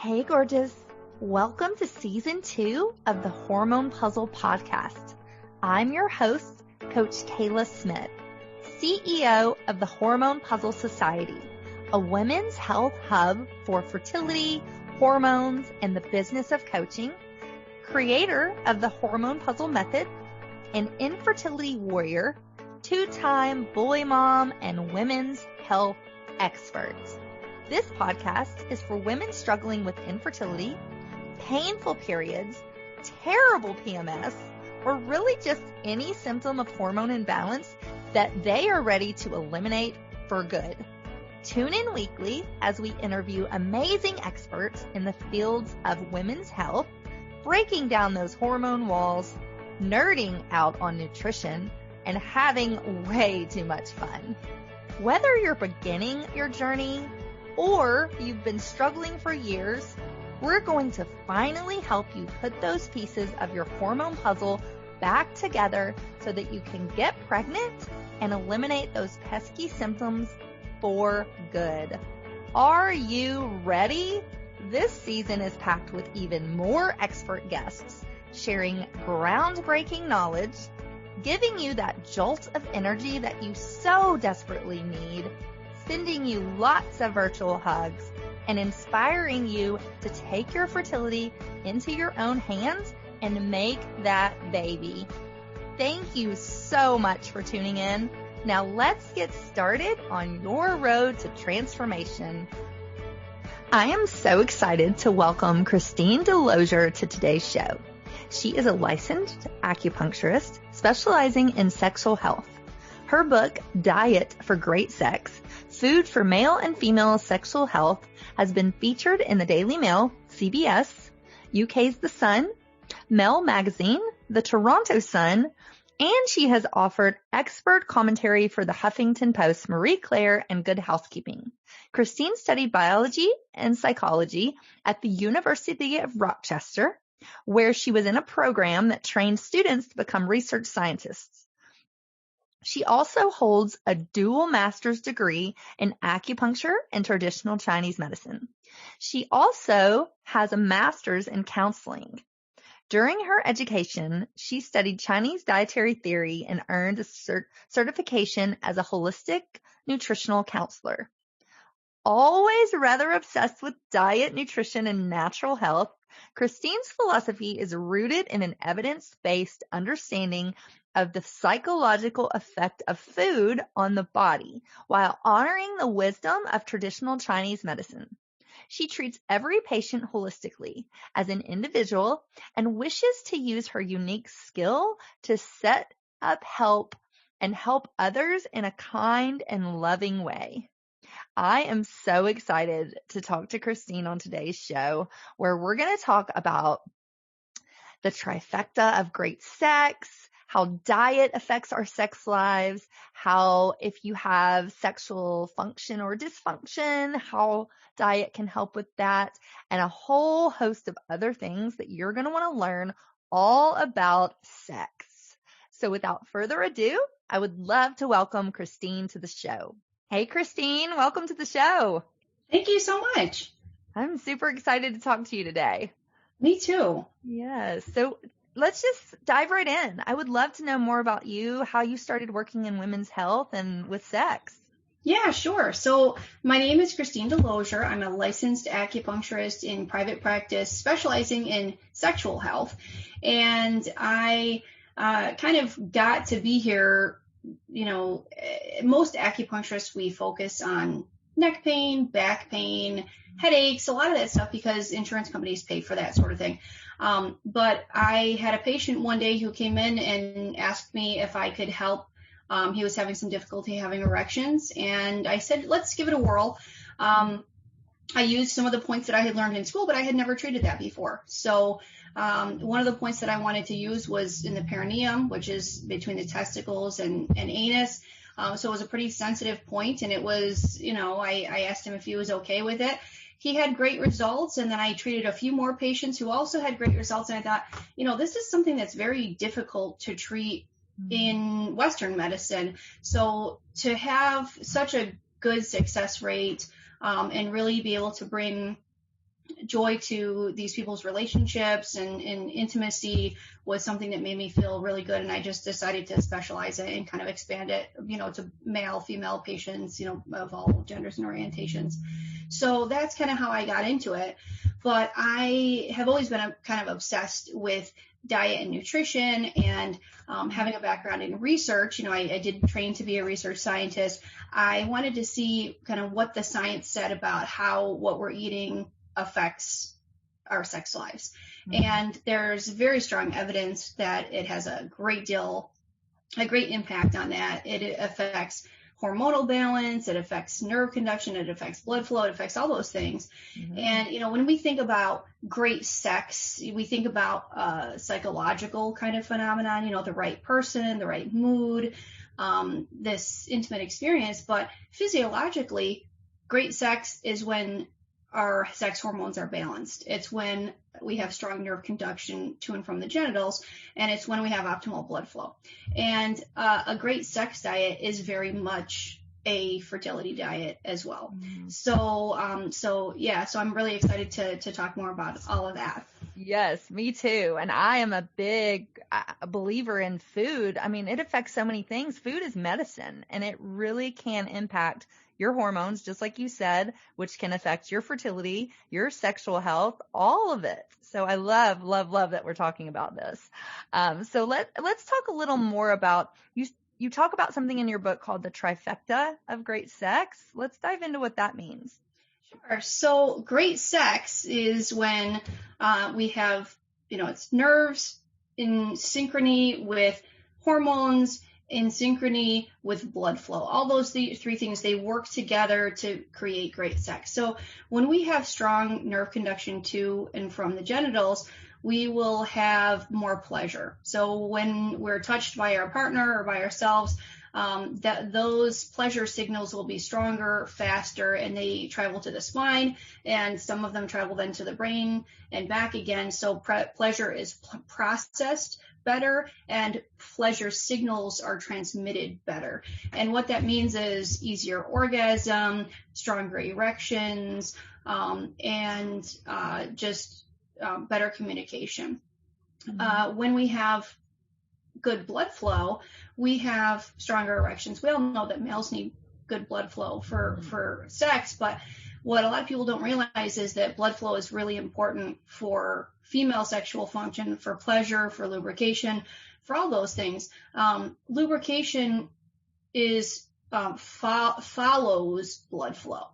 Hey, gorgeous. Welcome to Season 2 of the Hormone P.U.Z.Z.L.E Podcast. I'm your host, Coach Kayla Smith, CEO of the Hormone P.U.Z.L.E Society, a women's health hub for fertility, hormones, and the business of coaching, creator of the Hormone P.U.Z.L.E method, an infertility warrior, two-time boy mom, and women's health expert. This podcast is for women struggling with infertility, painful periods, terrible PMS, or really just any symptom of hormone imbalance that they are ready to eliminate for good. Tune in weekly as we interview amazing experts in the fields of women's health, breaking down those hormone walls, nerding out on nutrition, and having way too much fun. Whether you're beginning your journey or you've been struggling for years, we're going to finally help you put those pieces of your hormone puzzle back together so that you can get pregnant and eliminate those pesky symptoms for good. Are you ready? This season is packed with even more expert guests sharing groundbreaking knowledge, giving you that jolt of energy that you so desperately need, sending you lots of virtual hugs, and inspiring you to take your fertility into your own hands and make that baby. Thank you so much for tuning in. Now let's get started on your road to transformation. I am so excited to welcome Christine DeLozier to today's show. She is a licensed acupuncturist specializing in sexual health. Her book, Diet for Great Sex, Food for Male and Female Sexual Health, has been featured in the Daily Mail, CBS, UK's The Sun, Mel Magazine, the Toronto Sun, and she has offered expert commentary for the Huffington Post, Marie Claire, and Good Housekeeping. Christine studied biology and psychology at the University of Rochester, where she was in a program that trained students to become research scientists. She also holds a dual master's degree in acupuncture and traditional Chinese medicine. She also has a master's in counseling. During her education, she studied Chinese dietary theory and earned a certification as a holistic nutritional counselor. Always rather obsessed with diet, nutrition, and natural health, Christine's philosophy is rooted in an evidence-based understanding of the psychological effect of food on the body while honoring the wisdom of traditional Chinese medicine. She treats every patient holistically as an individual and wishes to use her unique skill to set up help others in a kind and loving way. I am so excited to talk to Christine on today's show, where we're going to talk about the trifecta of great sex, how diet affects our sex lives, how if you have sexual function or dysfunction, how diet can help with that, and a whole host of other things that you're going to want to learn all about sex. So without further ado, I would love to welcome Christine to the show. Hey, Christine, welcome to the show. Thank you so much. I'm super excited to talk to you today. Me too. Yes. So let's just dive right in. I would love to know more about you, how you started working in women's health and with sex. Yeah, sure. So my name is Christine DeLozier. I'm a licensed acupuncturist in private practice, specializing in sexual health. And I kind of got to be here. You know, most acupuncturists, we focus on neck pain, back pain, headaches, a lot of that stuff because insurance companies pay for that sort of thing. But I had a patient one day who came in and asked me if I could help. He was having some difficulty having erections, and I said, let's give it a whirl. I used some of the points that I had learned in school, but I had never treated that before. So one of the points that I wanted to use was in the perineum, which is between the testicles and anus. So it was a pretty sensitive point, and it was, I asked him if he was okay with it. He had great results, and then I treated a few more patients who also had great results, and I thought, this is something that's very difficult to treat in Western medicine. So to have such a good success rate and really be able to bring joy to these people's relationships, and intimacy was something that made me feel really good. And I just decided to specialize it and kind of expand it, to male, female patients, of all genders and orientations. So that's kind of how I got into it. But I have always been kind of obsessed with diet and nutrition, and having a background in research. I did train to be a research scientist. I wanted to see kind of what the science said about how what we're eating affects our sex lives. Mm-hmm. And there's very strong evidence that it has a great impact on that. It affects hormonal balance, it affects nerve conduction, it affects blood flow, it affects all those things. Mm-hmm. And, when we think about great sex, we think about psychological kind of phenomenon, the right person, the right mood, this intimate experience. But physiologically, great sex is when our sex hormones are balanced. It's when we have strong nerve conduction to and from the genitals, and it's when we have optimal blood flow. And a great sex diet is very much a fertility diet as well. Mm-hmm. So I'm really excited to talk more about all of that. Yes, me too. And I am a big believer in food. I mean, it affects so many things. Food is medicine, and it really can impact your hormones, just like you said, which can affect your fertility, your sexual health, all of it. So I love, love, love that we're talking about this. So let's talk a little more about, you talk about something in your book called the trifecta of great sex. Let's dive into what that means. Sure. So great sex is when we have, it's nerves in synchrony with hormones, in synchrony with blood flow. All those three things, they work together to create great sex. So when we have strong nerve conduction to and from the genitals, we will have more pleasure. So when we're touched by our partner or by ourselves, those pleasure signals will be stronger, faster, and they travel to the spine, and some of them travel then to the brain and back again. So pleasure is processed better, and pleasure signals are transmitted better. And what that means is easier orgasm, stronger erections, and just better communication. Mm-hmm. When we have good blood flow, we have stronger erections. We all know that males need good blood flow for sex, but what a lot of people don't realize is that blood flow is really important for female sexual function, for pleasure, for lubrication, for all those things. Lubrication is follows blood flow.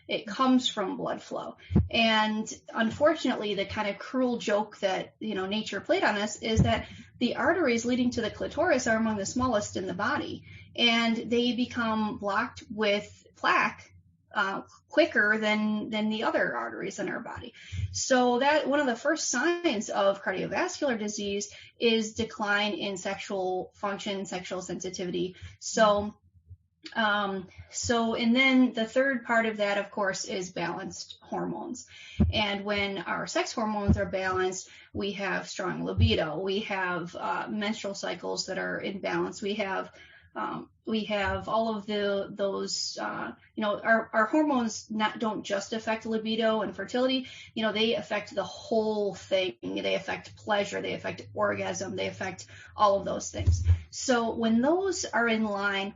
It comes from blood flow. And unfortunately, the kind of cruel joke that, nature played on us is that the arteries leading to the clitoris are among the smallest in the body, and they become blocked with plaque quicker than the other arteries in our body. So that one of the first signs of cardiovascular disease is decline in sexual function, sexual sensitivity. So and then the third part of that, of course, is balanced hormones. And when our sex hormones are balanced, we have strong libido. We have menstrual cycles that are in balance. We have all of those, our hormones don't just affect libido and fertility, they affect the whole thing. They affect pleasure, they affect orgasm, they affect all of those things. So when those are in line,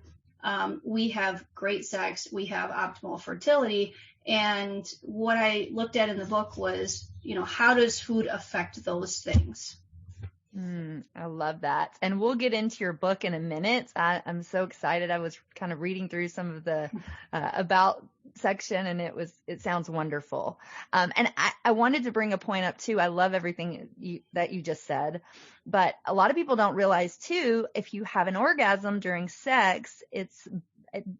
we have great sex, we have optimal fertility. And what I looked at in the book was, how does food affect those things? I love that. And we'll get into your book in a minute. I'm so excited. I was kind of reading through some of the about section, and it sounds wonderful. And I wanted to bring a point up too. I love everything that you just said, but a lot of people don't realize too, if you have an orgasm during sex,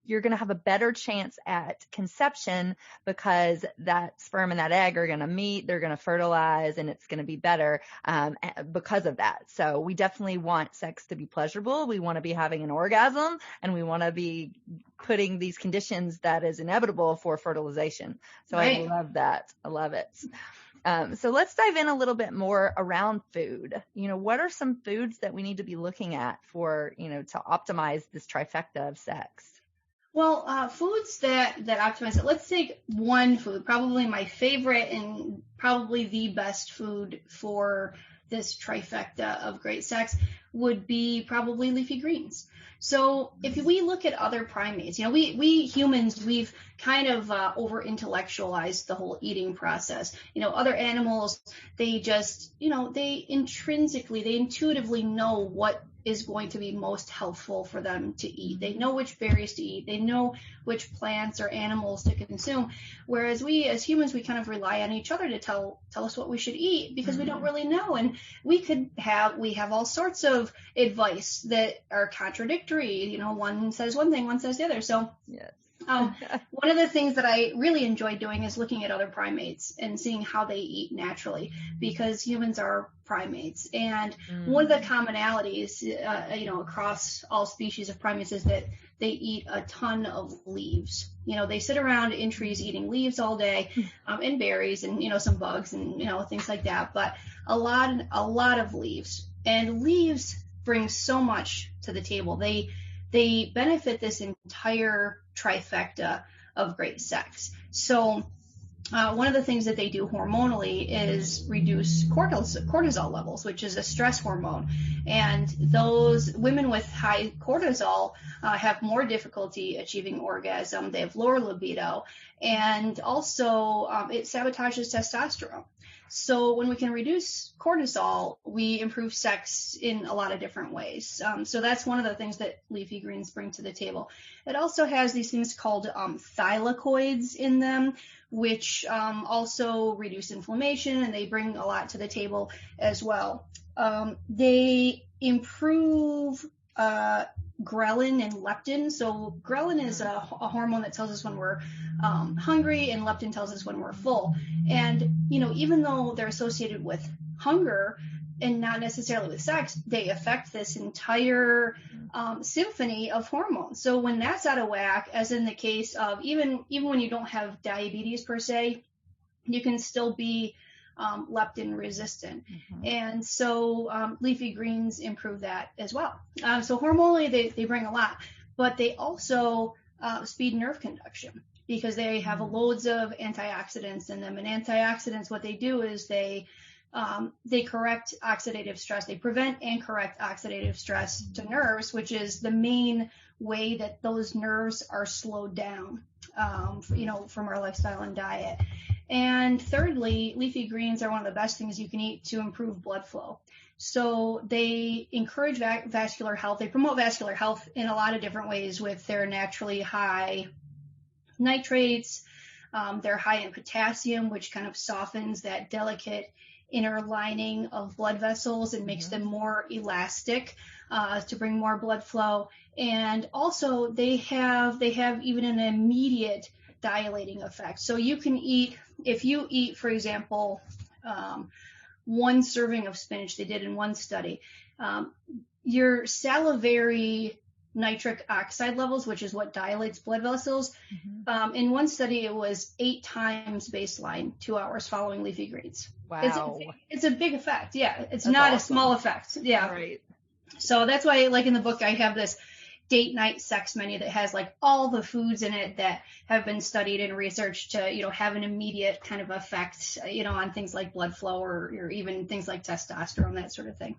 you're going to have a better chance at conception because that sperm and that egg are going to meet, they're going to fertilize, and it's going to be better because of that. So we definitely want sex to be pleasurable. We want to be having an orgasm, and we want to be putting these conditions that is inevitable for fertilization. So right. I love that. I love it. So let's dive in a little bit more around food. What are some foods that we need to be looking at for, to optimize this trifecta of sex? Well, foods that optimize it. Let's take one food, probably my favorite and probably the best food for this trifecta of great sex would be probably leafy greens. So if we look at other primates, we humans, we've kind of over intellectualized the whole eating process. Other animals, they just, they intuitively know what is going to be most helpful for them to eat. They know which berries to eat. They know which plants or animals to consume. Whereas we as humans, we kind of rely on each other to tell us what we should eat because we don't really know. And we have all sorts of advice that are contradictory. One says one thing, one says the other. So yes. One of the things that I really enjoy doing is looking at other primates and seeing how they eat naturally, because humans are primates. And one of the commonalities, across all species of primates is that they eat a ton of leaves. They sit around in trees eating leaves all day, and berries and, some bugs and, things like that. But a lot of leaves, and leaves bring so much to the table. They benefit this entire trifecta of great sex. So one of the things that they do hormonally is reduce cortisol levels, which is a stress hormone. And those women with high cortisol have more difficulty achieving orgasm. They have lower libido, and also it sabotages testosterone. So when we can reduce cortisol, we improve sex in a lot of different ways. So that's one of the things that leafy greens bring to the table. It also has these things called thylakoids in them, which also reduce inflammation, and they bring a lot to the table as well. They improve ghrelin and leptin. So ghrelin is a hormone that tells us when we're hungry, and leptin tells us when we're full. And, even though they're associated with hunger and not necessarily with sex, they affect this entire symphony of hormones. So when that's out of whack, as in the case of even when you don't have diabetes per se, you can still be leptin resistant. And so leafy greens improve that as well. So hormonally, they bring a lot, but they also speed nerve conduction because they have loads of antioxidants in them. And antioxidants, what they do is they correct oxidative stress. They prevent and correct oxidative stress to nerves, which is the main way that those nerves are slowed down, from our lifestyle and diet. And thirdly, leafy greens are one of the best things you can eat to improve blood flow. So they encourage vascular health. They promote vascular health in a lot of different ways with their naturally high nitrates. They're high in potassium, which kind of softens that delicate inner lining of blood vessels and makes them more elastic to bring more blood flow. And also they have even an immediate dilating effect. So you can eat, if you eat, for example, one serving of spinach, they did in one study, your salivary nitric oxide levels, which is what dilates blood vessels, in one study it was 8 times baseline 2 hours following leafy greens. Wow. It's a big effect. Yeah. It's That's not awesome. A small effect. Yeah. Right. So that's why, like in the book, I have this date night sex menu that has like all the foods in it that have been studied and researched to, have an immediate kind of effect, on things like blood flow or even things like testosterone, that sort of thing.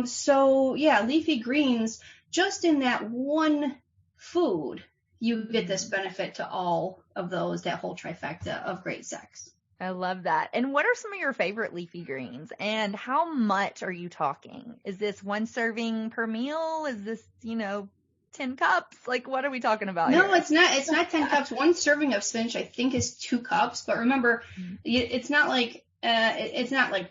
So yeah, leafy greens, just in that one food, you get this benefit to all of those, that whole trifecta of great sex. I love that. And what are some of your favorite leafy greens, and how much are you talking? Is this 1 serving per meal? Is this, 10 cups? Like, what are we talking about No, here? it's not 10 cups. 1 serving of spinach, I think, is 2 cups. But remember, it's not like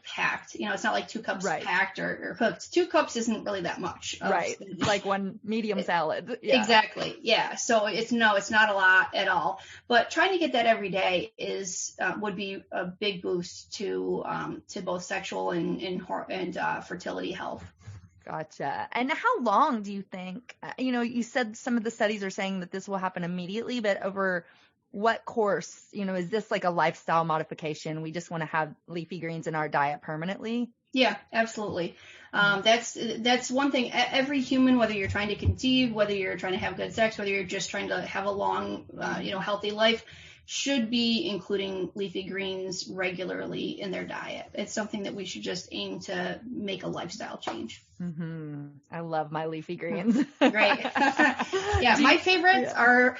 packed. It's not like 2 cups packed or cooked. 2 cups isn't really that much. Right. It's like 1 medium salad. Yeah. Exactly. Yeah. So it's not a lot at all. But trying to get that every day would be a big boost to both sexual and fertility health. Gotcha. And how long do you think, you said some of the studies are saying that this will happen immediately, but over what course, is this like a lifestyle modification? We just want to have leafy greens in our diet permanently? Yeah, absolutely. That's one thing. Every human, whether you're trying to conceive, whether you're trying to have good sex, whether you're just trying to have a long, healthy life, should be including leafy greens regularly in their diet. It's something that we should just aim to make a lifestyle change. Mm-hmm. I love my leafy greens. Great. Yeah, my favorites are,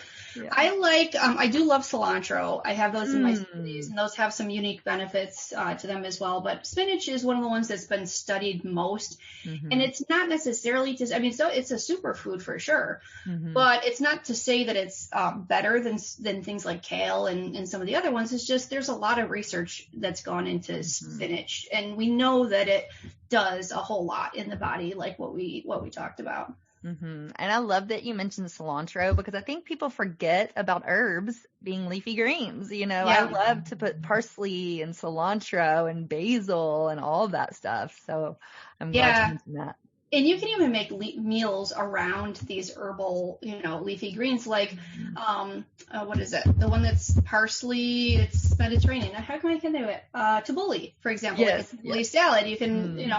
I do love cilantro. I have those in my smoothies, and those have some unique benefits to them as well. But spinach is one of the ones that's been studied most. And it's not necessarily so it's a superfood for sure, but it's not to say that it's better than things like kale and some of the other ones. It's just there's a lot of research that's gone into spinach, and we know that it does a whole lot in the body, like what we talked about. And I love that you mentioned cilantro, because I think people forget about herbs being leafy greens. I love to put parsley and cilantro and basil and all of that stuff. So I'm glad you mentioned that. And you can even make meals around these herbal, leafy greens, like, what is it? The one that's parsley, it's Mediterranean. How can I do it? Tabbouleh, for example, like a tabbouleh salad. You can,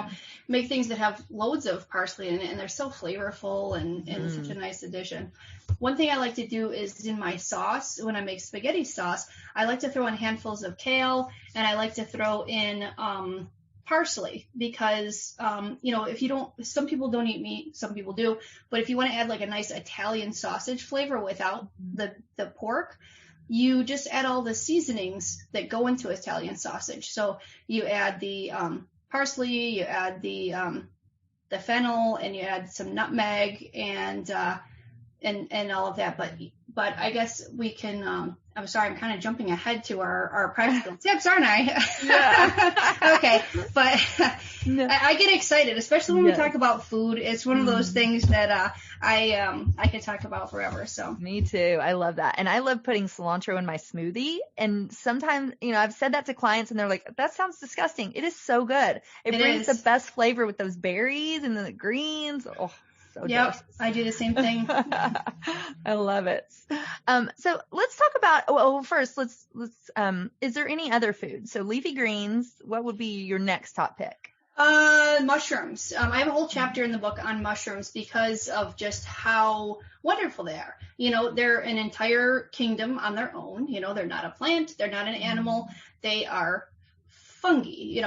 make things that have loads of parsley in it, and they're so flavorful and such a nice addition. One thing I like to do is in my sauce, when I make spaghetti sauce, I like to throw in handfuls of kale, and I like to throw in, parsley, because if you don't, some people don't eat meat, some people do, but if you want to add like a nice Italian sausage flavor without the pork, you just add all the seasonings that go into Italian sausage. So you add the parsley, you add the fennel, and you add some nutmeg and all of that. But I guess we can, I'm sorry, I'm kind of jumping ahead to our practical tips, aren't I? Yeah. Okay. But I get excited, especially when we talk about food. It's one of those things that I could talk about forever. So me too. I love that. And I love putting cilantro in my smoothie. And sometimes, I've said that to clients and they're like, that sounds disgusting. It is so good. It brings the best flavor with those berries and the greens. Oh. So yep, I do the same thing. I love it. So let's talk about, first, let's is there any other food? So leafy greens, what would be your next top pick? Mushrooms. I have a whole chapter in the book on mushrooms because of just how wonderful they are. They're an entire kingdom on their own. They're not a plant. They're not an animal. They are fungi,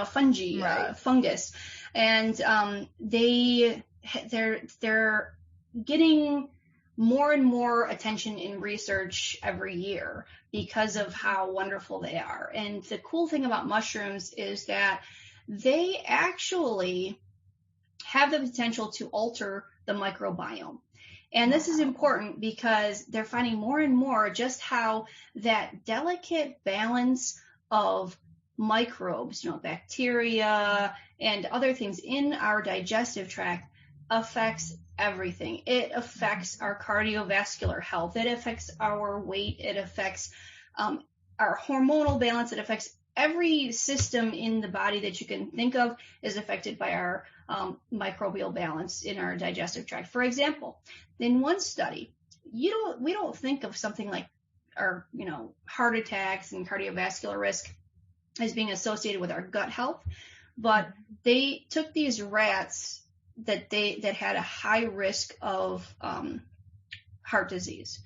right. Fungus. And they're getting more and more attention in research every year because of how wonderful they are. And the cool thing about mushrooms is that they actually have the potential to alter the microbiome. And this is important because they're finding more and more just how that delicate balance of microbes, bacteria and other things in our digestive tract affects everything. It affects our cardiovascular health. It affects our weight. It affects our hormonal balance. It affects every system in the body that you can think of is affected by our microbial balance in our digestive tract. For example, in one study, we don't think of something like our heart attacks and cardiovascular risk as being associated with our gut health, but they took these rats that had a high risk of heart disease.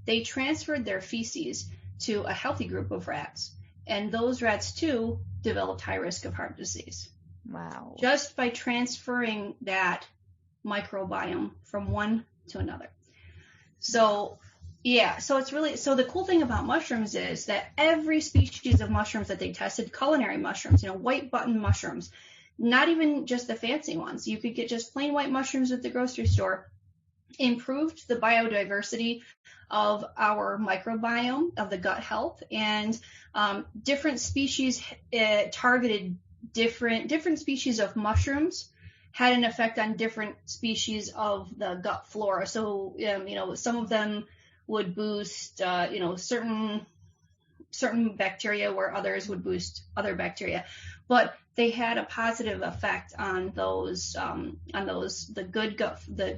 They transferred their feces to a healthy group of rats, and those rats too developed high risk of heart disease. Wow. Just by transferring that microbiome from one to another. So it's really, so the cool thing about mushrooms is that every species of mushrooms that they tested, culinary mushrooms, white button mushrooms, not even just the fancy ones. You could get just plain white mushrooms at the grocery store, improved the biodiversity of our microbiome, of the gut health, and different species targeted different species of mushrooms had an effect on different species of the gut flora. So, some of them would boost, certain bacteria, where others would boost other bacteria. But they had a positive effect on the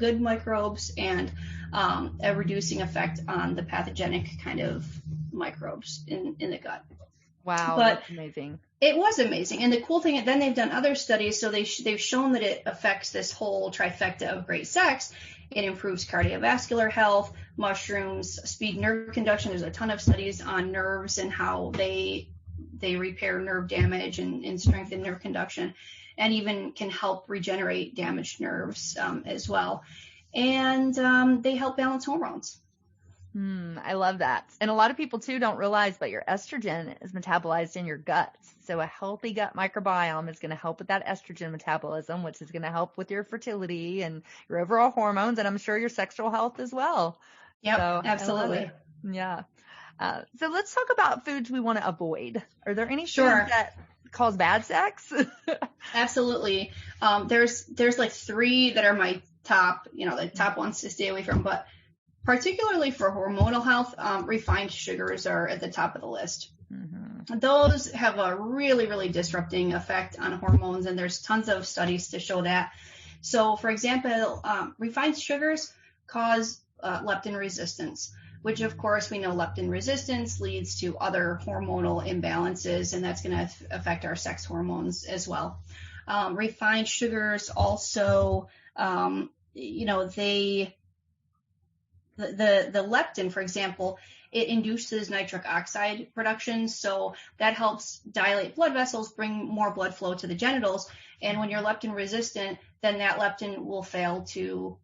good microbes, and a reducing effect on the pathogenic kind of microbes in the gut. Wow, But that's amazing. it was amazing. And the cool thing, then they've done other studies, so they've shown that it affects this whole trifecta of great sex. It improves cardiovascular health, mushrooms, speed nerve conduction. There's a ton of studies on nerves and how they repair nerve damage and strengthen nerve conduction, and even can help regenerate damaged nerves as well. And they help balance hormones. I love that. And a lot of people too don't realize, but your estrogen is metabolized in your gut. So a healthy gut microbiome is going to help with that estrogen metabolism, which is going to help with your fertility and your overall hormones, and I'm sure your sexual health as well. Yep, So absolutely. Yeah. So let's talk about foods we want to avoid. Are there any Sure. foods that cause bad sex? Absolutely. There's like 3 that are my top, the top ones to stay away from, but particularly for hormonal health, refined sugars are at the top of the list. Mm-hmm. Those have a really, really disrupting effect on hormones, and there's tons of studies to show that. So, for example, refined sugars cause leptin resistance, which, of course, we know leptin resistance leads to other hormonal imbalances, and that's going to affect our sex hormones as well. Refined sugars also, the leptin, for example, it induces nitric oxide production, so that helps dilate blood vessels, bring more blood flow to the genitals. And when you're leptin resistant, then that leptin will fail to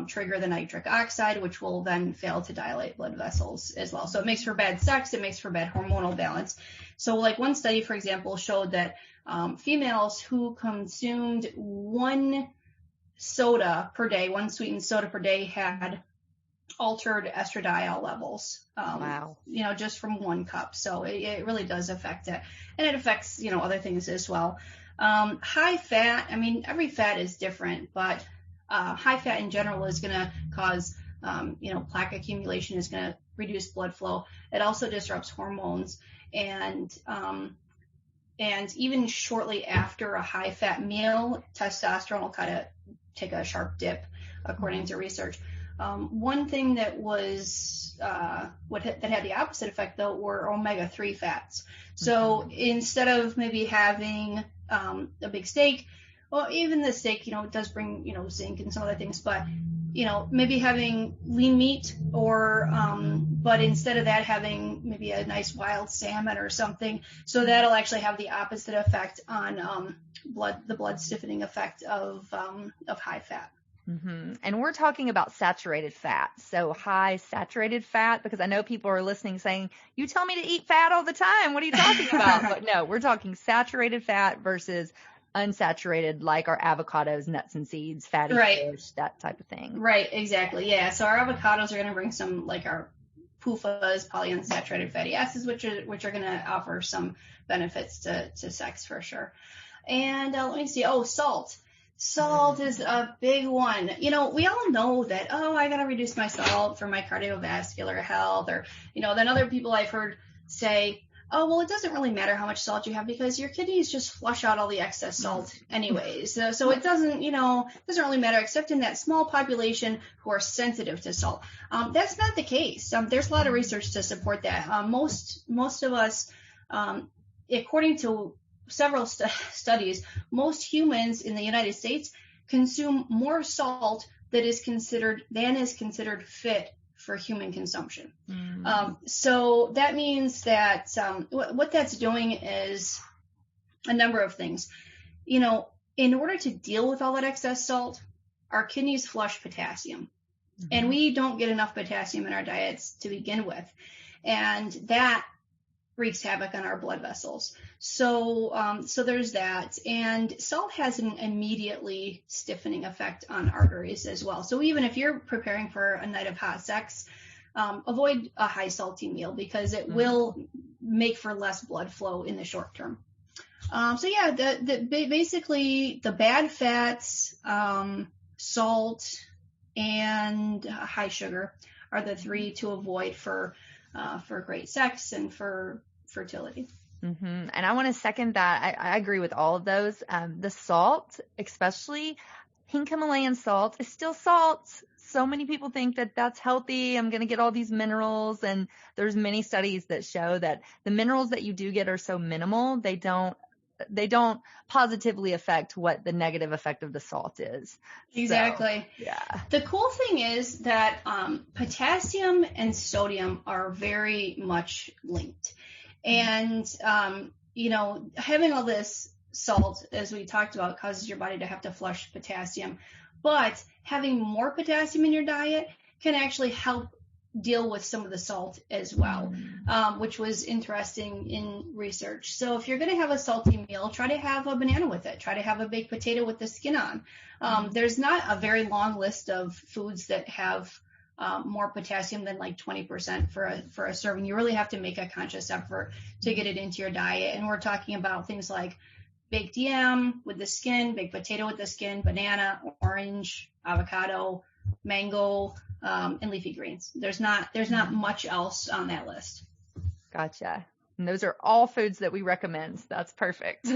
trigger the nitric oxide, which will then fail to dilate blood vessels as well. So it makes for bad sex, it makes for bad hormonal balance. So like one study, for example, showed that females who consumed 1 soda per day, 1 sweetened soda per day, had altered estradiol levels, Wow. Just from 1 cup. So it really does affect it. And it affects, other things as well. High fat, every fat is different, but high fat in general is going to cause, plaque accumulation, is going to reduce blood flow. It also disrupts hormones. And even shortly after a high fat meal, testosterone will kind of take a sharp dip, according to research. One thing that was that had the opposite effect, though, were omega-3 fats. So instead of maybe having a big steak, well, even the steak, it does bring, zinc and some other things, but, maybe having lean meat, or but instead of that, having maybe a nice wild salmon or something. So that'll actually have the opposite effect on the blood stiffening effect of high fat. Mm-hmm. And we're talking about saturated fat. So high saturated fat, because I know people are listening saying, you tell me to eat fat all the time. What are you talking about? But no, we're talking saturated fat versus unsaturated, like our avocados, nuts and seeds, fatty fish, that type of thing. Right, exactly. Yeah. So our avocados are going to bring some, like our PUFAs, polyunsaturated fatty acids, which are going to offer some benefits to sex for sure. And let me see. Oh, salt. Salt is a big one. We all know that, I got to reduce my salt for my cardiovascular health, or, then other people I've heard say, oh, well, it doesn't really matter how much salt you have because your kidneys just flush out all the excess salt anyways. So it doesn't really matter, except in that small population who are sensitive to salt. That's not the case. There's a lot of research to support that. Most of us, according to several studies, most humans in the United States consume more salt than is considered fit for human consumption. So that means that what that's doing is a number of things. In order to deal with all that excess salt, our kidneys flush potassium, and we don't get enough potassium in our diets to begin with, and that wreaks havoc on our blood vessels. So there's that. And salt has an immediately stiffening effect on arteries as well. So even if you're preparing for a night of hot sex, avoid a high salty meal because it will make for less blood flow in the short term. Basically the bad fats, salt, and high sugar are the 3 to avoid for great sex and for fertility. And I want to second that. I agree with all of those. The salt, especially pink Himalayan salt, is still salt. so many people think that that's healthy. I'm going to get all these minerals. And there's many studies that show that the minerals that you do get are so minimal, they don't positively affect what the negative effect of the salt is. Exactly. So, yeah. The cool thing is that potassium and sodium are very much linked. And, having all this salt, as we talked about, causes your body to have to flush potassium. But having more potassium in your diet can actually help deal with some of the salt as well, which was interesting in research. So if you're going to have a salty meal, try to have a banana with it. Try to have a baked potato with the skin on. There's not a very long list of foods that have more potassium than like 20% for a serving. You really have to make a conscious effort to get it into your diet. And we're talking about things like baked yam with the skin, baked potato with the skin, banana, orange, avocado, mango, and leafy greens. There's not much else on that list. Gotcha. And those are all foods that we recommend. So that's perfect.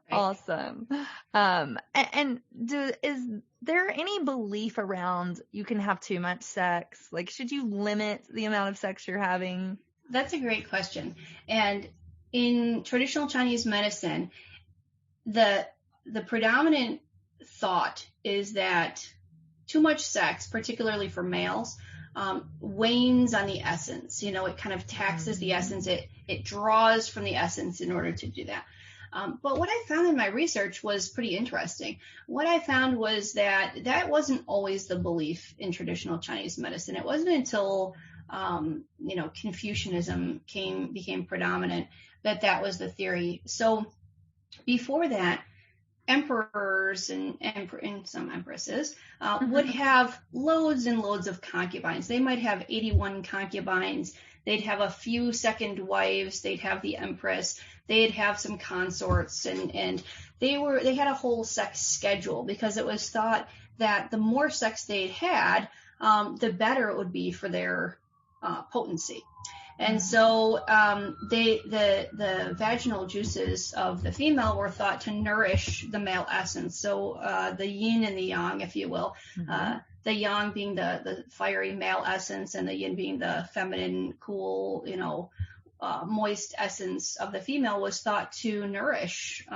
Awesome. And is there any belief around you can have too much sex? Like, should you limit the amount of sex you're having? That's a great question. And in traditional Chinese medicine, the predominant thought is that too much sex, particularly for males, wanes on the essence. It kind of taxes the essence. It draws from the essence in order to do that. But what I found in my research was pretty interesting. What I found was that wasn't always the belief in traditional Chinese medicine. It wasn't until Confucianism became predominant that was the theory. So before that, emperors and some empresses would have loads and loads of concubines. They might have 81 concubines. They'd have a few second wives. They'd have the empress. They'd have some consorts, and they had a whole sex schedule because it was thought that the more sex they had, the better it would be for their potency. And so the vaginal juices of the female were thought to nourish the male essence. So the yin and the yang, if you will, the yang being the fiery male essence and the yin being the feminine, cool, moist essence of the female was thought to nourish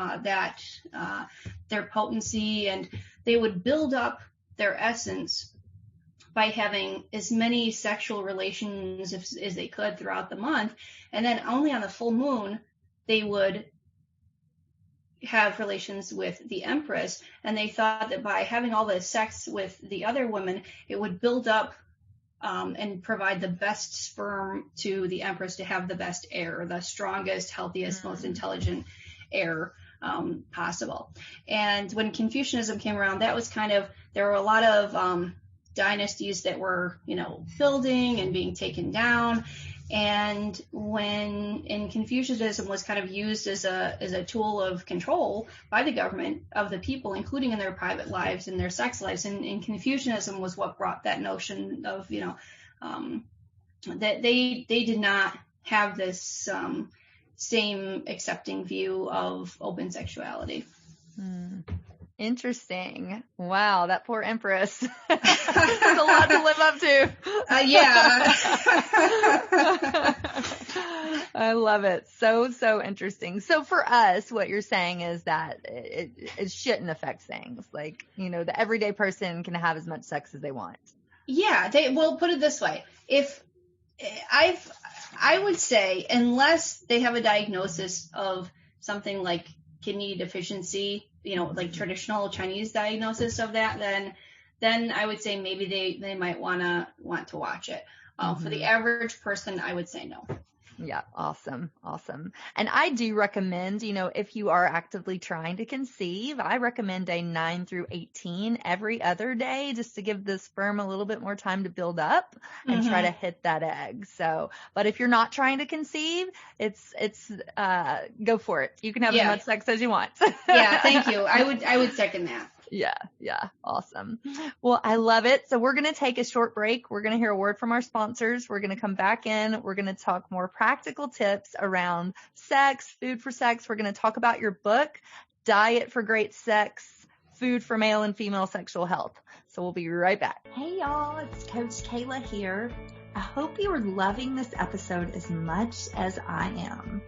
their potency, and they would build up their essence by having as many sexual relations as they could throughout the month. And then only on the full moon, they would have relations with the empress. And they thought that by having all the sex with the other women, it would build up and provide the best sperm to the empress to have the best heir, the strongest, healthiest, most intelligent heir possible. And when Confucianism came around, that was there were a lot of dynasties that were, building and being taken down. And in Confucianism was kind of used as a tool of control by the government of the people, including in their private lives and their sex lives. And Confucianism was what brought that notion of, that they did not have this same accepting view of open sexuality. Interesting. Wow, that poor empress. That's a lot to live up to. Yeah. I love it. So interesting. So for us, what you're saying is that it shouldn't affect things. Like, the everyday person can have as much sex as they want. Yeah, put it this way. I would say, unless they have a diagnosis of something like kidney deficiency, like traditional Chinese diagnosis of that, then I would say maybe they might want to watch it. For the average person, I would say no. Yeah. Awesome. And I do recommend, if you are actively trying to conceive, I recommend day 9 through 18 every other day, just to give the sperm a little bit more time to build up and try to hit that egg. So, but if you're not trying to conceive, it's go for it. You can have as much sex as you want. Yeah. Thank you. I would second that. Yeah. Awesome. Well, I love it. So we're going to take a short break. We're going to hear a word from our sponsors. We're going to come back in. We're going to talk more practical tips around sex, food for sex. We're going to talk about your book, Diet for Great Sex, food for male and female sexual health. So we'll be right back. Hey y'all, it's Coach Kayla here. I hope you are loving this episode as much as I am.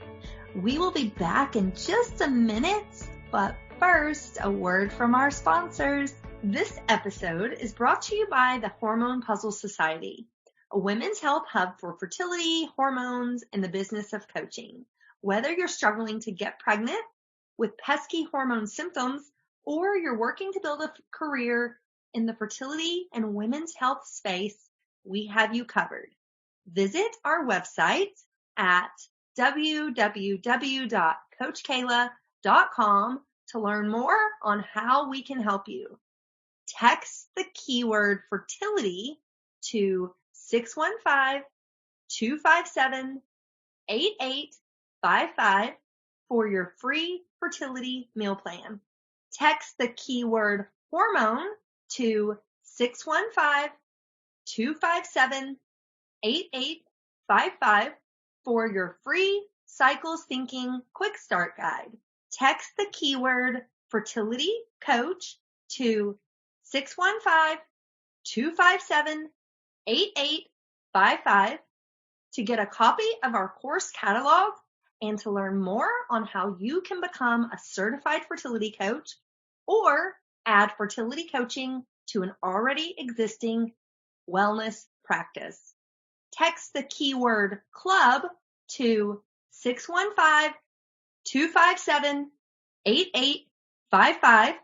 We will be back in just a minute, but first, a word from our sponsors. This episode is brought to you by the Hormone P.U.Z.Z.L.E Society, a women's health hub for fertility, hormones, and the business of coaching. Whether you're struggling to get pregnant with pesky hormone symptoms, or you're working to build a career in the fertility and women's health space, we have you covered. Visit our website at www.coachkayla.com to learn more on how we can help you. Text the keyword fertility to 615-257-8855 for your free fertility meal plan. Text the keyword hormone to 615-257-8855 for your free cycles thinking quick start guide. Text the keyword fertility coach to 615-257-8855 to get a copy of our course catalog and to learn more on how you can become a certified fertility coach or add fertility coaching to an already existing wellness practice. Text the keyword club to 615-257-8855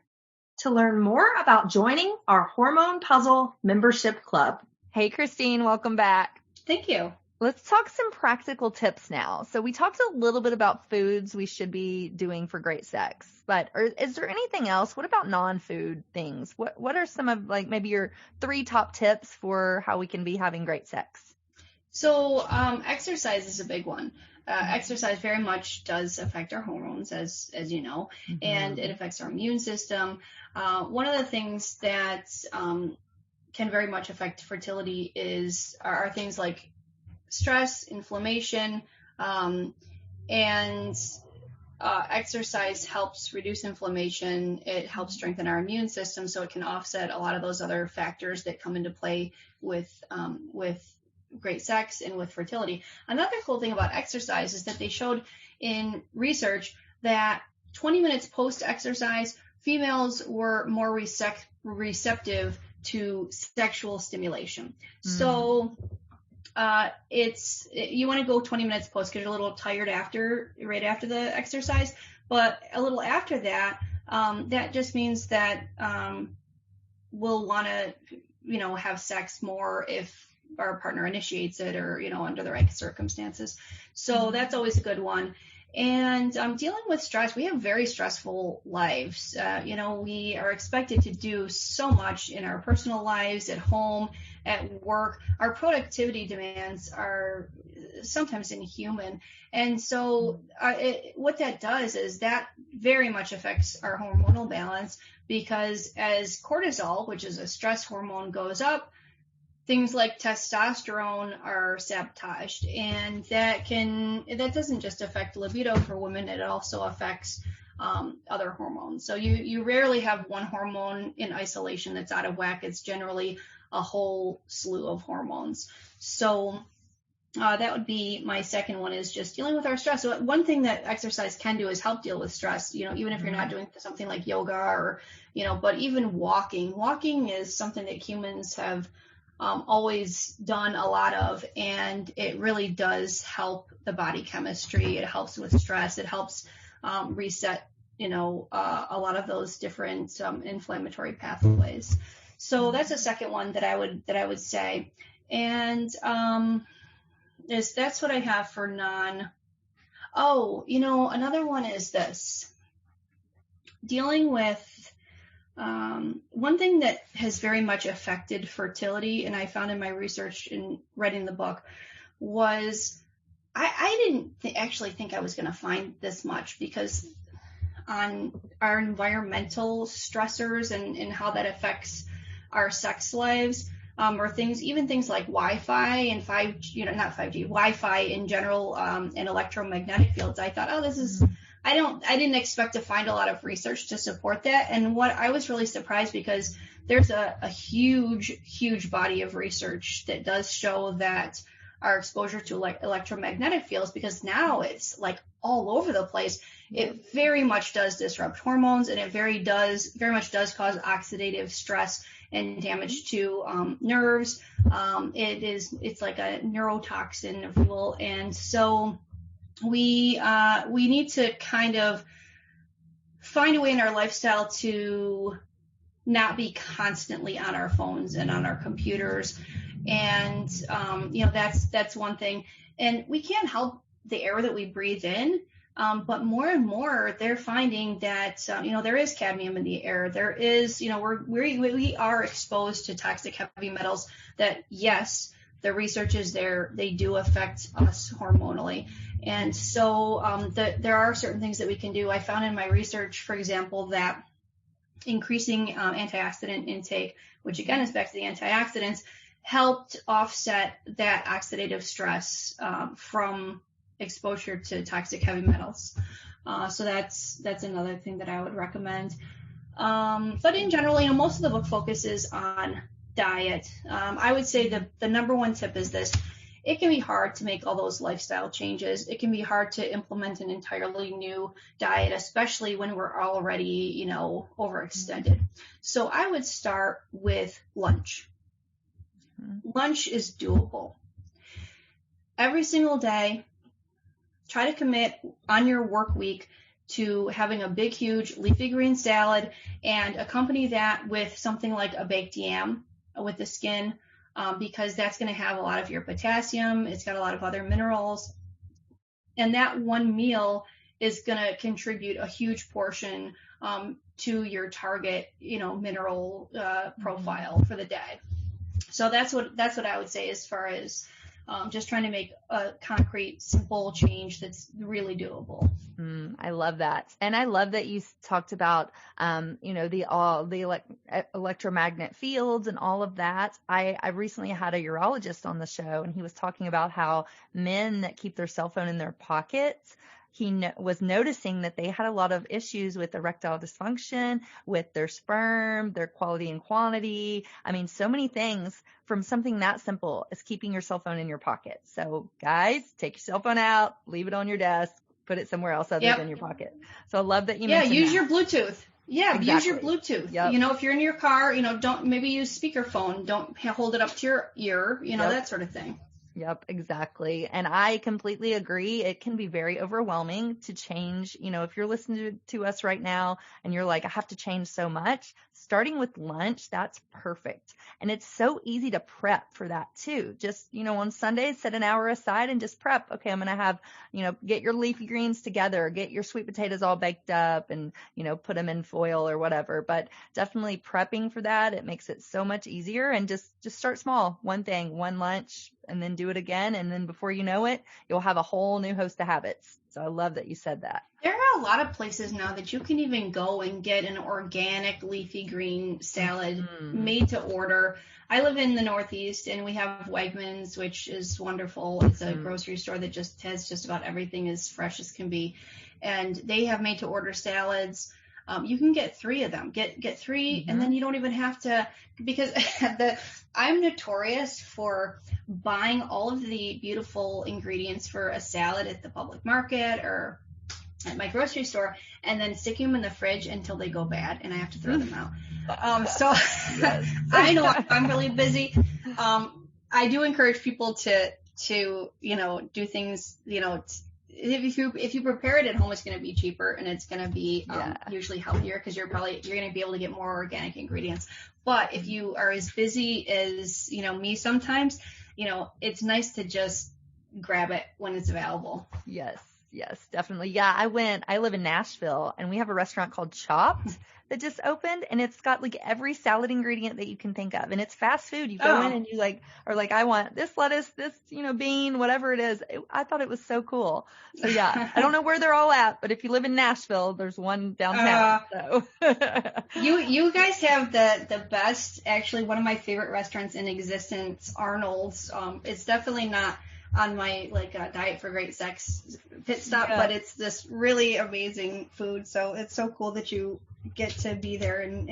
to learn more about joining our Hormone P.U.Z.Z.L membership club. Hey, Christine, welcome back. Thank you. Let's talk some practical tips now. So we talked a little bit about foods we should be doing for great sex, but is there anything else? What about non-food things? What are some of maybe your 3 top tips for how we can be having great sex? So exercise is a big one. Exercise very much does affect our hormones, as you know, and it affects our immune system. One of the things that can very much affect fertility are things like stress, inflammation, and exercise helps reduce inflammation. It helps strengthen our immune system, so it can offset a lot of those other factors that come into play with great sex and with fertility. Another cool thing about exercise is that they showed in research that 20 minutes post-exercise, females were more receptive to sexual stimulation. So you want to go 20 minutes post because you're a little tired right after the exercise, but a little after that, that just means that we'll want to, have sex more if our partner initiates it or, under the right circumstances. So that's always a good one. And dealing with stress, we have very stressful lives. We are expected to do so much in our personal lives, at home, at work. Our productivity demands are sometimes inhuman. And so what that does is that very much affects our hormonal balance, because as cortisol, which is a stress hormone, goes up, things like testosterone are sabotaged, and that doesn't just affect libido for women, it also affects other hormones. So you rarely have one hormone in isolation that's out of whack. It's generally a whole slew of hormones. So that would be my second one, is just dealing with our stress. So one thing that exercise can do is help deal with stress, even if you're not doing something like yoga or, but even walking is something that humans have always done a lot of, and it really does help the body chemistry. It helps with stress. It helps reset, a lot of those different inflammatory pathways. So that's the second one that I would say. And that's what I have for another one is this: dealing with one thing that has very much affected fertility, and I found in my research in writing the book, was I didn't actually think I was going to find this much, because on our environmental stressors and how that affects our sex lives, or things like Wi-Fi and 5G, not 5G, Wi-Fi in general, and electromagnetic fields. I thought, this is I didn't expect to find a lot of research to support that. And what I was really surprised, because there's a huge body of research that does show that our exposure to electromagnetic fields, because now it's like all over the place, it very much does disrupt hormones, and it very much does cause oxidative stress and damage to nerves. It's like a neurotoxin, if you will. And so we need to kind of find a way in our lifestyle to not be constantly on our phones and on our computers. And, that's one thing. And we can't help the air that we breathe in. But more and more, they're finding that, there is cadmium in the air. There is, we are exposed to toxic heavy metals that, yes, the research is there. They do affect us hormonally. And so there are certain things that we can do. I found in my research, for example, that increasing antioxidant intake, which again is back to the antioxidants, helped offset that oxidative stress from exposure to toxic heavy metals. So that's another thing that I would recommend. But in general, most of the book focuses on diet. I would say the number one tip is this: it can be hard to make all those lifestyle changes. It can be hard to implement an entirely new diet, especially when we're already, overextended. So I would start with lunch. Lunch is doable. Every single day, try to commit on your work week to having a big, huge leafy green salad, and accompany that with something like a baked yam with the skin, because that's going to have a lot of your potassium. It's got a lot of other minerals. And that one meal is going to contribute a huge portion to your target, mineral profile for the day. So that's what I would say as far as just trying to make a concrete, simple change that's really doable. I love that. And I love that you talked about, the electromagnet fields and all of that. I recently had a urologist on the show, and he was talking about how men that keep their cell phone in their pockets, he was noticing that they had a lot of issues with erectile dysfunction, with their sperm, their quality and quantity. I mean, so many things from something that simple as keeping your cell phone in your pocket. So guys, take your cell phone out, leave it on your desk, put it somewhere else other than your pocket. So I love that you mentioned use that. your Bluetooth. Yeah, exactly. Use your Bluetooth. Yep. If you're in your car, don't maybe use speakerphone. Don't hold it up to your ear, that sort of thing. Yep, exactly. And I completely agree. It can be very overwhelming to change. If you're listening to us right now and you're like, I have to change so much, starting with lunch, that's perfect. And it's so easy to prep for that too. Just, on Sundays, set an hour aside and just prep. Okay, I'm going to have, get your leafy greens together, get your sweet potatoes all baked up and, put them in foil or whatever. But definitely prepping for that, it makes it so much easier. And just start small. One thing, one lunch, and then do it again. And then before you know it, you'll have a whole new host of habits. So I love that you said that. There are a lot of places now that you can even go and get an organic leafy green salad made to order. I live in the Northeast, and we have Wegmans, which is wonderful. It's a grocery store that just has just about everything as fresh as can be. And they have made to order salads. You can get 3 of them. Get 3, and then you don't even have to, because I'm notorious for buying all of the beautiful ingredients for a salad at the public market or at my grocery store, and then sticking them in the fridge until they go bad and I have to throw them out. So I know I'm really busy. I do encourage people to do things, if you prepare it at home, it's going to be cheaper, and it's going to be usually healthier, because you're going to be able to get more organic ingredients. But if you are as busy as, me sometimes, it's nice to just grab it when it's available. Yes, definitely. Yeah, I live in Nashville, and we have a restaurant called Chopped that just opened, and it's got like every salad ingredient that you can think of, and it's fast food. You go in and you are like, I want this lettuce, this, bean, whatever it is. I thought it was so cool. So yeah, I don't know where they're all at, but if you live in Nashville, there's one downtown. So you guys have the best, actually one of my favorite restaurants in existence, Arnold's. It's definitely not on my diet for great sex pit stop, but it's this really amazing food. So it's so cool that you get to be there and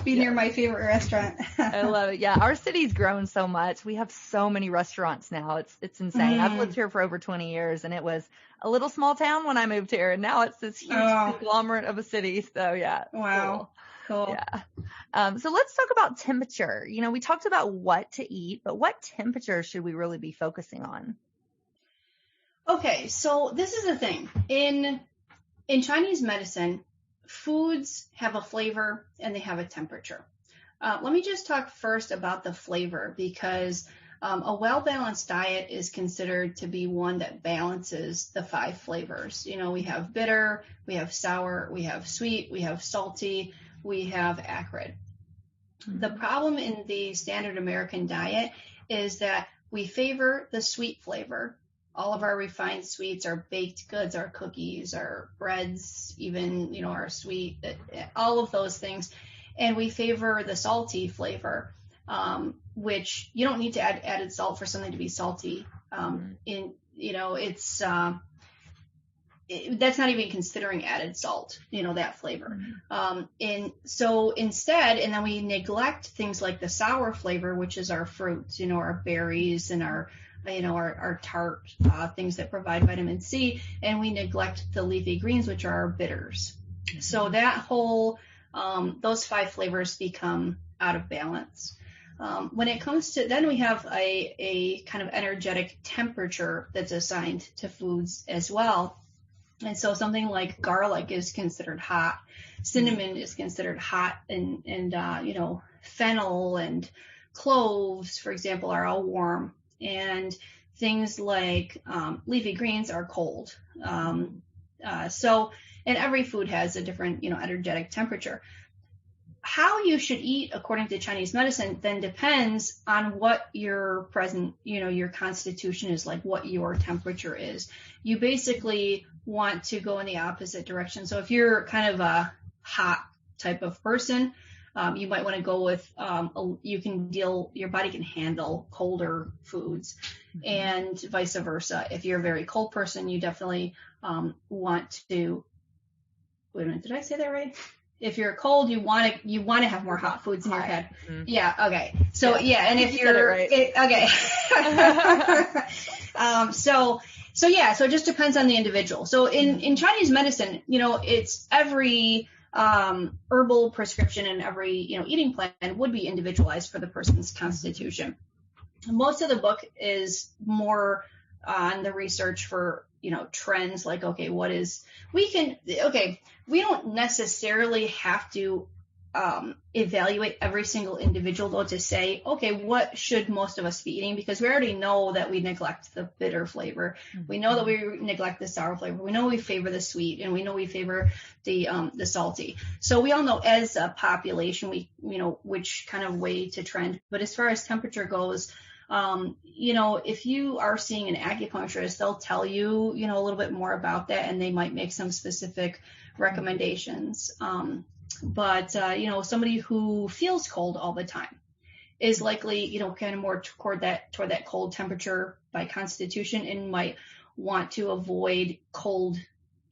be near my favorite restaurant. I love it. Yeah, our city's grown so much. We have so many restaurants now. It's insane. I've lived here for over 20 years, and it was a little small town when I moved here, and now it's this huge conglomerate of a city. So yeah. Wow. Cool. Yeah. So let's talk about temperature. We talked about what to eat, but what temperature should we really be focusing on? Okay, so this is the thing. In Chinese medicine, foods have a flavor and they have a temperature. Let me just talk first about the flavor, because a well-balanced diet is considered to be one that balances the 5 flavors. We have bitter, we have sour, we have sweet, we have salty, we have acrid. Mm-hmm. The problem in the standard American diet is that we favor the sweet flavor. All of our refined sweets, our baked goods, our cookies, our breads, even, our sweet, all of those things. And we favor the salty flavor, which you don't need to add added salt for something to be salty. That's not even considering added salt, that flavor. And so instead, and then we neglect things like the sour flavor, which is our fruits, our berries and our tart, things that provide vitamin C, and we neglect the leafy greens, which are our bitters. Mm-hmm. So that whole, those 5 flavors become out of balance. When it comes to, then we have a kind of energetic temperature that's assigned to foods as well. And so something like garlic is considered hot, cinnamon is considered hot, and fennel and cloves, for example, are all warm. And things like leafy greens are cold. And every food has a different, energetic temperature. How you should eat according to Chinese medicine then depends on what your present, your constitution is like, what your temperature is. You basically want to go in the opposite direction. So if you're kind of a hot type of person, you might want to go with, your body can handle colder foods, mm-hmm. and vice versa. If you're a very cold person, you definitely want to, wait a minute, did I say that right? If you're cold, you want to have more hot foods in your head. Mm-hmm. Yeah. Okay. So and if you're right. Okay. So it just depends on the individual. So in Chinese medicine, it's every herbal prescription and every eating plan would be individualized for the person's constitution. Most of the book is more on the research for trends, like, we don't necessarily have to evaluate every single individual, though, to say, okay, what should most of us be eating? Because we already know that we neglect the bitter flavor. Mm-hmm. We know that we neglect the sour flavor. We know we favor the sweet, and we know we favor the salty. So we all know as a population, which kind of way to trend. But as far as temperature goes, if you are seeing an acupuncturist, they'll tell you, a little bit more about that, and they might make some specific recommendations. But somebody who feels cold all the time is likely, kind of more toward that cold temperature by constitution, and might want to avoid cold,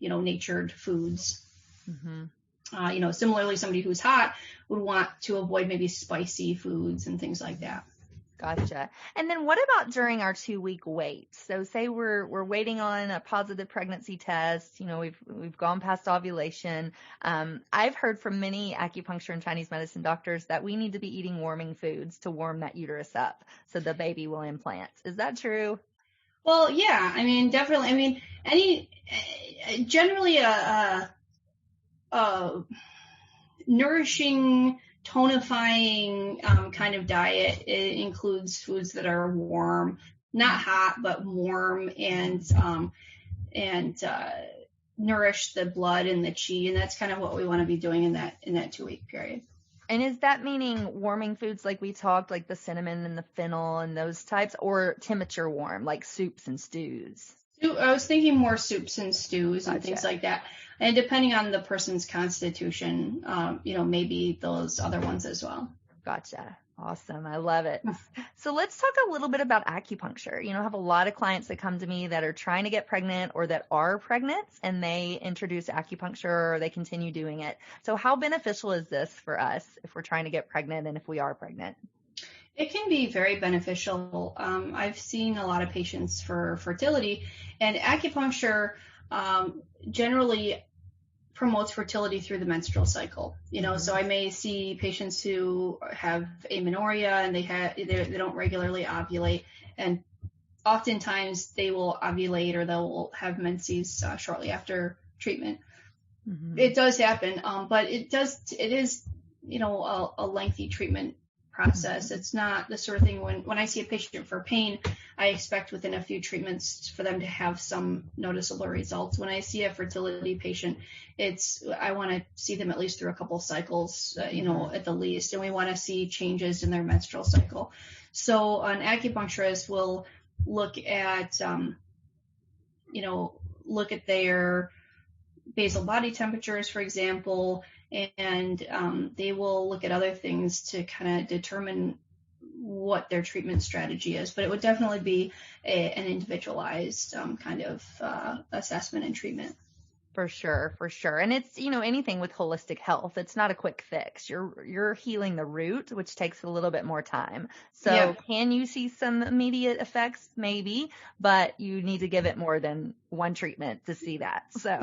natured foods. Mm-hmm. Similarly, somebody who's hot would want to avoid maybe spicy foods and things like that. Gotcha. And then what about during our 2-week wait? So say we're waiting on a positive pregnancy test, we've gone past ovulation. I've heard from many acupuncture and Chinese medicine doctors that we need to be eating warming foods to warm that uterus up so the baby will implant. Is that true? Well, yeah, definitely. Generally a nourishing, tonifying kind of diet. It includes foods that are warm, not hot, but warm, and nourish the blood and the qi, and that's kind of what we want to be doing in that 2-week period. And is that meaning warming foods like we talked, like the cinnamon and the fennel and those types, or temperature warm, like soups and stews? I was thinking more soups and stews and things like that. And depending on the person's constitution, maybe those other ones as well. Gotcha. Awesome. I love it. So let's talk a little bit about acupuncture. I have a lot of clients that come to me that are trying to get pregnant or that are pregnant, and they introduce acupuncture or they continue doing it. So how beneficial is this for us if we're trying to get pregnant and if we are pregnant? It can be very beneficial. I've seen a lot of patients for fertility, and acupuncture generally promotes fertility through the menstrual cycle. So I may see patients who have amenorrhea and they don't regularly ovulate, and oftentimes they will ovulate or they'll have menses shortly after treatment. It does happen, but it is a lengthy treatment process. It's not the sort of thing when I see a patient for pain, I expect within a few treatments for them to have some noticeable results. When I see a fertility patient, I want to see them at least through a couple of cycles, at the least, and we want to see changes in their menstrual cycle. So an acupuncturist will look at their basal body temperatures, for example, and they will look at other things to kind of determine what their treatment strategy is. But it would definitely be an individualized kind of assessment and treatment. For sure. And it's, anything with holistic health, it's not a quick fix. You're healing the root, which takes a little bit more time. So Can you see some immediate effects? Maybe, but you need to give it more than one treatment to see that. So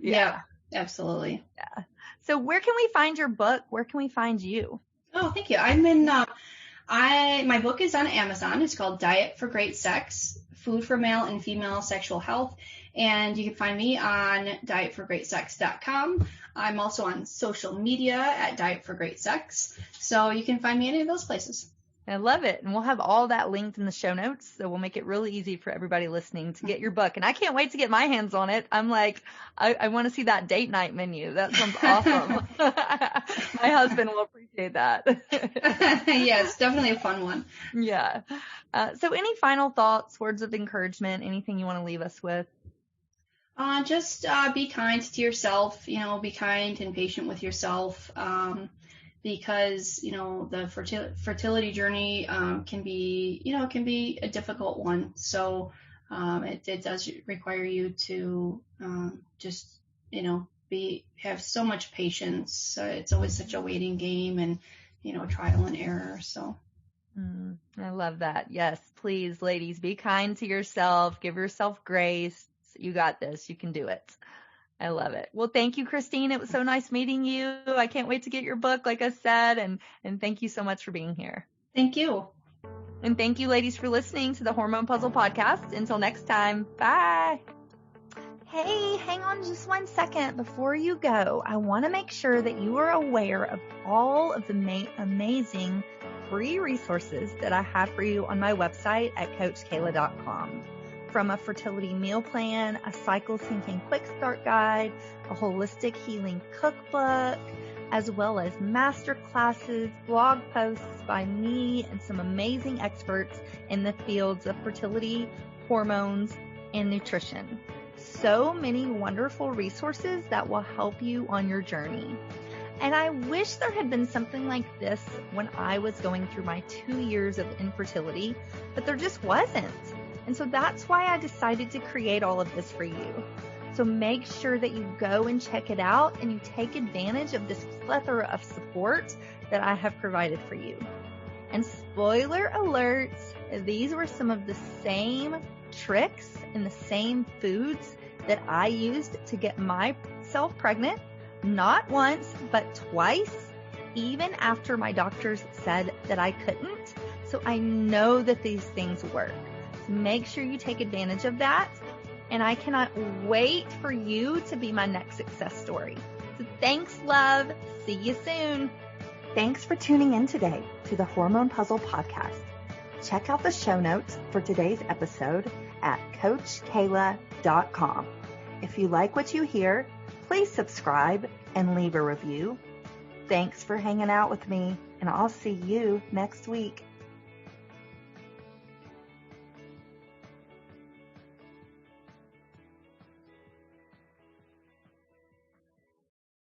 yeah, absolutely. Yeah. So where can we find your book? Where can we find you? Oh, thank you. I'm in, my book is on Amazon. It's called Diet for Great Sex, Food for Male and Female Sexual Health. And you can find me on dietforgreatsex.com. I'm also on social media at Diet for Great Sex. So you can find me any of those places. I love it. And we'll have all that linked in the show notes. So we'll make it really easy for everybody listening to get your book. And I can't wait to get my hands on it. I'm like, I want to see that date night menu. That sounds awesome. My husband will appreciate that. Yeah, it's definitely a fun one. Yeah. So any final thoughts, words of encouragement, anything you want to leave us with? Just be kind to yourself, be kind and patient with yourself. Because the fertility journey can be a difficult one. So it does require you to just have so much patience. It's always such a waiting game and trial and error. So I love that. Yes, please, ladies, be kind to yourself. Give yourself grace. You got this. You can do it. I love it. Well, thank you, Christine. It was so nice meeting you. I can't wait to get your book, like I said, and thank you so much for being here. Thank you. And thank you, ladies, for listening to the Hormone P.U.Z.Z.L Podcast. Until next time, bye. Hey, hang on just 1 second before you go. I want to make sure that you are aware of all of the amazing free resources that I have for you on my website at CoachKayla.com. From a fertility meal plan, a cycle syncing quick start guide, a holistic healing cookbook, as well as master classes, blog posts by me and some amazing experts in the fields of fertility, hormones, and nutrition. So many wonderful resources that will help you on your journey. And I wish there had been something like this when I was going through my 2 years of infertility, but there just wasn't. And so that's why I decided to create all of this for you. So make sure that you go and check it out and you take advantage of this plethora of support that I have provided for you. And spoiler alert, these were some of the same tricks and the same foods that I used to get myself pregnant, not once, but twice, even after my doctors said that I couldn't. So I know that these things work. Make sure you take advantage of that. And I cannot wait for you to be my next success story. So thanks, love. See you soon. Thanks for tuning in today to the Hormone P.U.Z.Z.L Podcast. Check out the show notes for today's episode at CoachKayla.com. If you like what you hear, please subscribe and leave a review. Thanks for hanging out with me, and I'll see you next week.